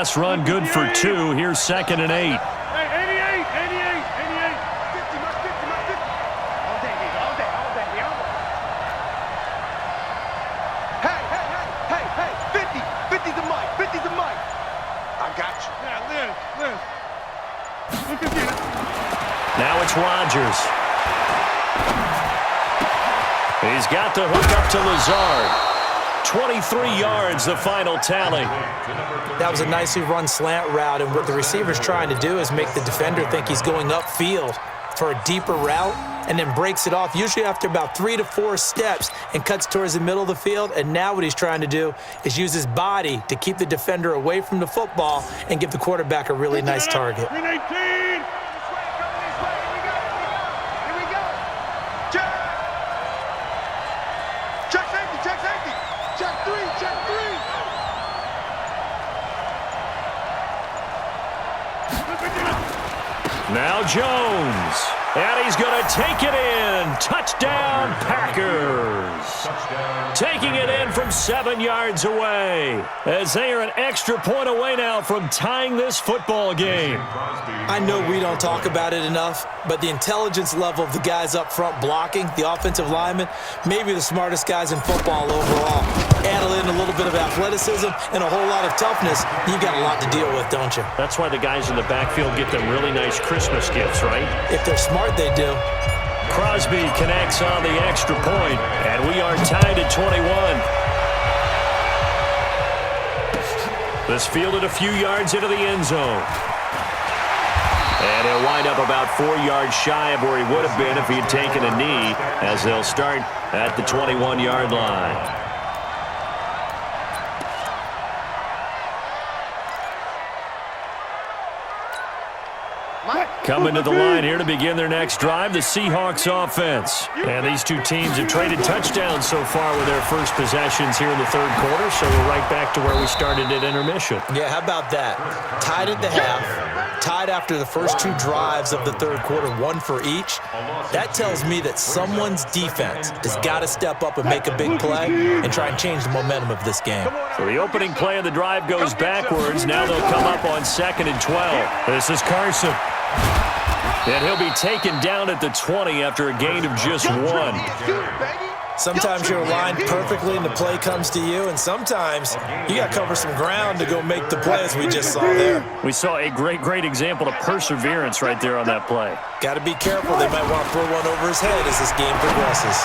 pass run good for 2. Here's 2nd and 8. Now it's Rodgers. He's got the hook up to Lazard. 23 yards, the final tally. That was a nicely run slant route, and what the receiver's trying to do is make the defender think he's going upfield for a deeper route and then breaks it off, usually after about 3 to 4 steps, and cuts towards the middle of the field. And now what he's trying to do is use his body to keep the defender away from the football and give the quarterback a really nice target. Now Jones, and he's going to take it in. Touchdown, Packers. Taking it in from 7 yards away, as they are an extra point away now from tying this football game. I know we don't talk about it enough, but the intelligence level of the guys up front blocking, the offensive linemen, maybe the smartest guys in football overall. Add in a little bit of athleticism and a whole lot of toughness, you got a lot to deal with, don't you? That's why the guys in the backfield get them really nice Christmas gifts, right? If they're smart, they do. Crosby connects on the extra point, and we are tied at 21. This fielded a few yards into the end zone. And he'll wind up about 4 yards shy of where he would have been if he had taken a knee, as they'll start at the 21-yard line. Coming to the line here to begin their next drive, the Seahawks offense. And these two teams have traded touchdowns so far with their first possessions here in the third quarter, so we're right back to where we started at intermission. Yeah, how about that? Tied at the half, tied after the first 2 drives of the third quarter, 1 for each. That tells me that someone's defense has got to step up and make a big play and try and change the momentum of this game. So the opening play of the drive goes backwards. Now they'll come up on 2nd and 12. This is Carson. And he'll be taken down at the 20 after a gain of just 1. Sometimes you're aligned perfectly and the play comes to you, and sometimes you got to cover some ground to go make the play, as we just saw there. We saw a great example of perseverance right there on that play. Got to be careful. They might want to throw one over his head as this game progresses.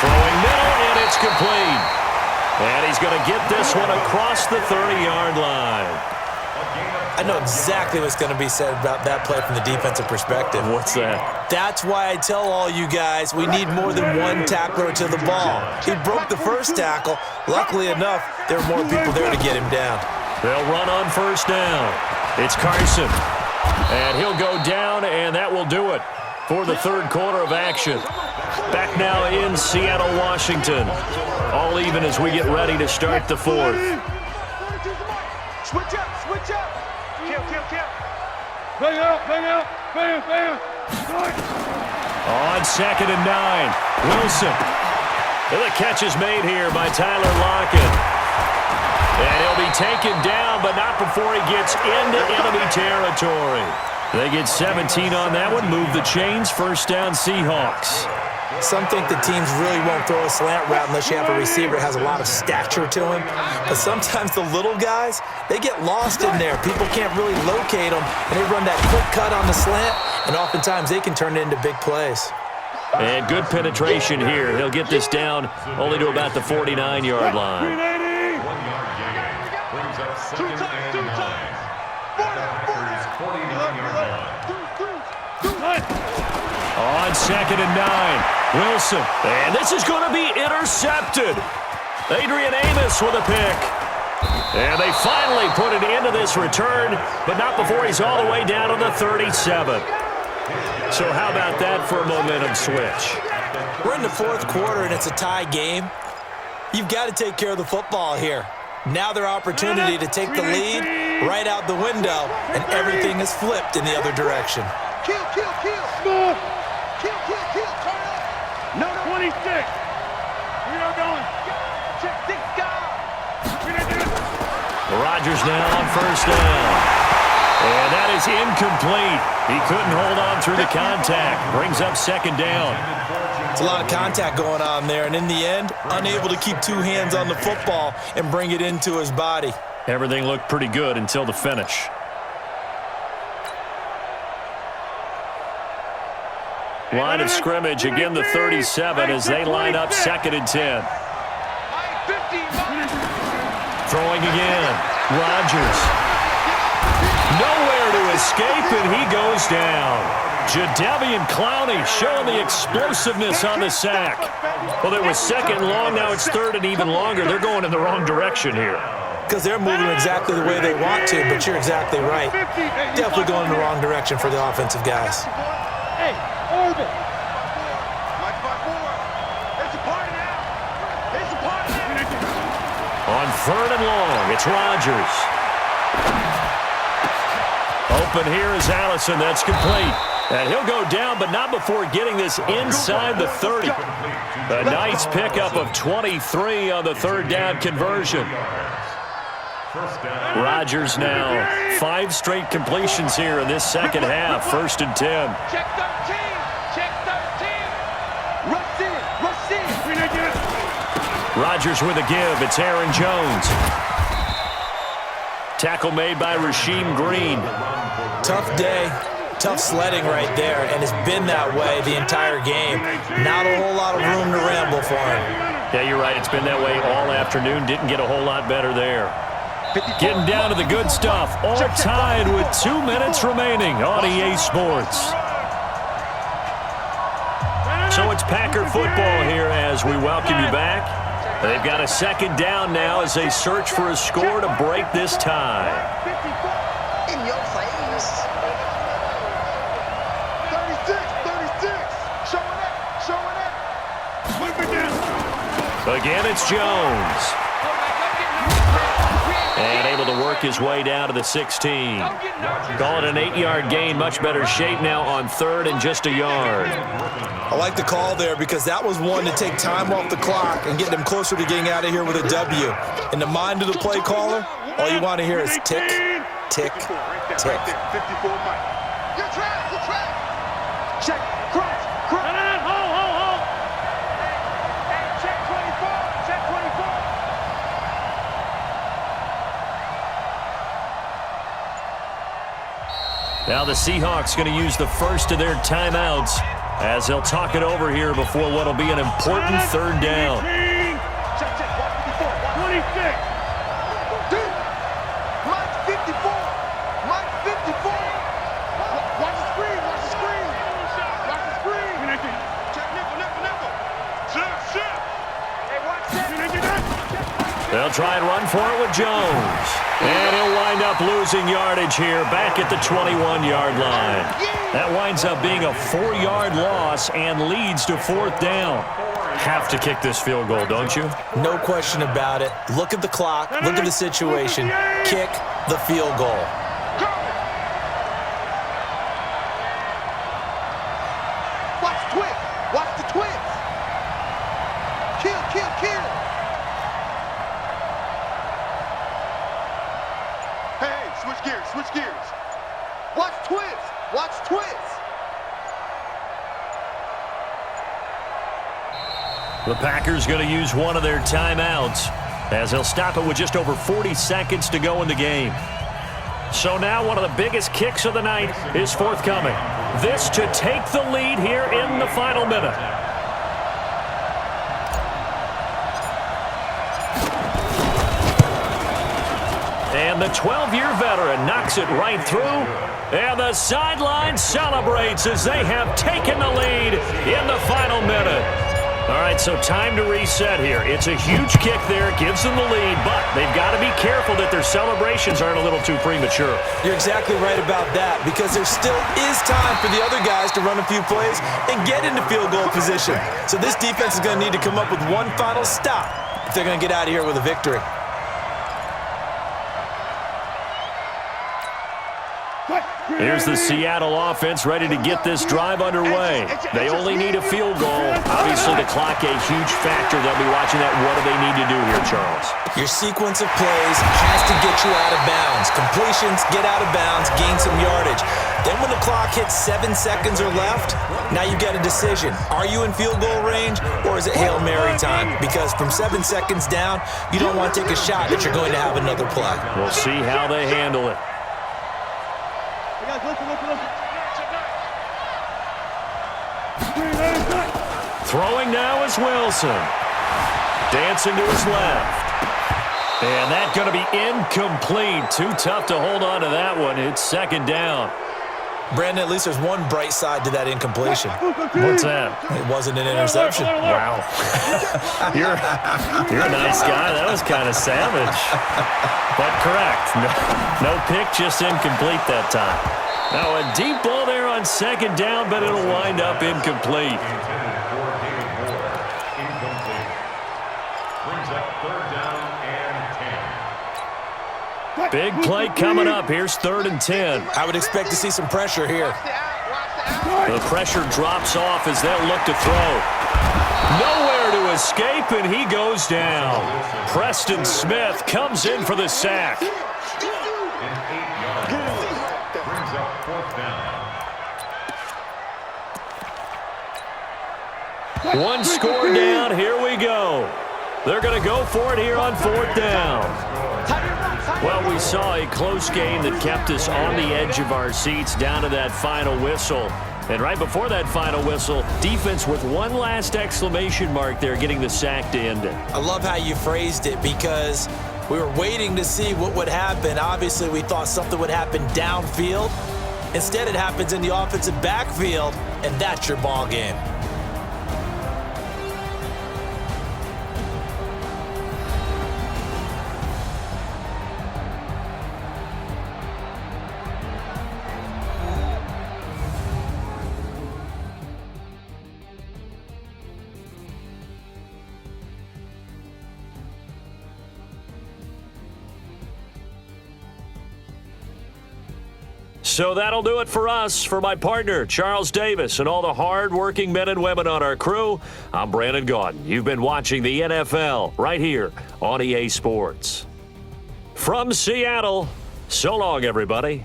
Throwing middle, and it's complete. And he's going to get this one across the 30-yard line. I know exactly what's going to be said about that play from the defensive perspective. What's that? That's why I tell all you guys we need more than one tackler to the ball. He broke the first tackle. Luckily enough, there were more people there to get him down. They'll run on first down. It's Carson. And he'll go down, and that will do it for the third quarter of action. Back now in Seattle, Washington. All even as we get ready to start the fourth. Switch up, switch up. Kill. Bang out. On 2nd and 9, Wilson. And the catch is made here by Tyler Lockett. And he'll be taken down, but not before he gets into enemy territory. They get 17 on that one, move the chains, first down Seahawks. Some think the teams really won't throw a slant route unless you have a receiver that has a lot of stature to him. But sometimes the little guys, they get lost in there. People can't really locate them, and they run that quick cut on the slant, and oftentimes they can turn it into big plays. And good penetration here. He'll get this down only to about the 49-yard line. On 2nd and 9, Wilson. And this is going to be intercepted. Adrian Amos with a pick. And they finally put it into this return, but not before he's all the way down to the 37. So how about that for a momentum switch? We're in the fourth quarter, and it's a tie game. You've got to take care of the football here. Now their opportunity to take the lead right out the window, and everything is flipped in the other direction. Kill. Turn up. No. 26. We are going. Check this guy. Rodgers now on first down. And that is incomplete. He couldn't hold on through the contact. Brings up second down. It's a lot of contact going on there, and in the end, unable to keep two hands on the football and bring it into his body. Everything looked pretty good until the finish. Line of scrimmage, again the 37 as they line up second and 10. Throwing again. Rodgers. Nowhere to escape, and he goes down. Jadeveon Clowney showing the explosiveness on the sack. Well, it was second and long. Now it's third and even longer. They're going in the wrong direction here. Because they're moving exactly the way they want to, but you're exactly right. Definitely going in the wrong direction for the offensive guys. Hey, Orbit. It's a party now. It's a party now. On third and long, it's Rodgers. Open here is Allison. That's complete. And he'll go down, but not before getting this inside the 30. A nice pickup of 23 on the third down conversion. Rodgers now 5 straight completions here in this second half. First and 10. Check 13. Check 13. Rush in. Rodgers with a give. It's Aaron Jones. Tackle made by Rasheem Green. Tough day. Tough sledding right there, and it's been that way the entire game. Not a whole lot of room to ramble for him. Yeah, you're right. It's been that way all afternoon. Didn't get a whole lot better there. Getting down to the good stuff. All tied with 2 minutes remaining on EA Sports. So it's Packer football here as we welcome you back. They've got a second down now as they search for a score to break this tie. In your face. 36. Showing it. Again, it's Jones. And able to work his way down to the 16. Call it an 8-yard gain. Much better shape now on third and just a yard. I like the call there because that was one to take time off the clock and get them closer to getting out of here with a W. In the mind of the play caller, all you want to hear is tick, tick, tick. 54 Mike. Good track. Check. Cross. Hold. Hey, check 24. Check 24. Now the Seahawks going to use the first of their timeouts as they'll talk it over here before what will be an important third down. Check. 26. Dude. Mike 54. Watch the screen. Check nickel. Shift. Hey, watch that. They'll try and run for it with Jones. And he'll wind up losing yardage here back at the 21-yard line. That winds up being a 4-yard loss and leads to fourth down. Have to kick this field goal, don't you? No question about it. Look at the clock. Look at the situation. Kick the field goal. Watch the twins. Kill. Hey, switch gears. Watch twins. The Packers going to use one of their timeouts as they'll stop it with just over 40 seconds to go in the game. So now one of the biggest kicks of the night is forthcoming. This to take the lead here in the final minute. And the 12-year veteran knocks it right through. And the sideline celebrates as they have taken the lead in the final minute. All right, so time to reset here. It's a huge kick there. It gives them the lead, but they've got to be careful that their celebrations aren't a little too premature. You're exactly right about that because there still is time for the other guys to run a few plays and get into field goal position. So this defense is going to need to come up with one final stop if they're going to get out of here with a victory. Here's the Seattle offense ready to get this drive underway. They only need a field goal. Obviously, the clock a huge factor. They'll be watching that. What do they need to do here, Charles? Your sequence of plays has to get you out of bounds. Completions, get out of bounds, gain some yardage. Then when the clock hits 7 seconds or left, now you get a decision. Are you in field goal range or is it Hail Mary time? Because from 7 seconds down, you don't want to take a shot that you're going to have another play. We'll see how they handle it. Throwing now is Wilson. Dancing to his left. And that's going to be incomplete. Too tough to hold on to that one. It's second down. Brandon, at least there's one bright side to that incompletion. What's that? It wasn't an interception. Wow. you're a nice guy. That was kind of savage. But correct. No pick, just incomplete that time. Now a deep ball there on second down, but it'll wind up incomplete. Big play coming up. Here's 3rd and 10. I would expect to see some pressure here. The pressure drops off as they'll look to throw. Nowhere to escape, and he goes down. Preston Smith comes in for the sack. One score down. Here we go. They're going to go for it here on 4th down. Well, we saw a close game that kept us on the edge of our seats down to that final whistle. And right before that final whistle, defense with one last exclamation mark there, getting the sack to end it. I love how you phrased it because we were waiting to see what would happen. Obviously, we thought something would happen downfield. Instead, it happens in the offensive backfield, and that's your ball game. So that'll do it for us. For my partner, Charles Davis, and all the hard-working men and women on our crew, I'm Brandon Gaudin. You've been watching the NFL right here on EA Sports. From Seattle, so long, everybody.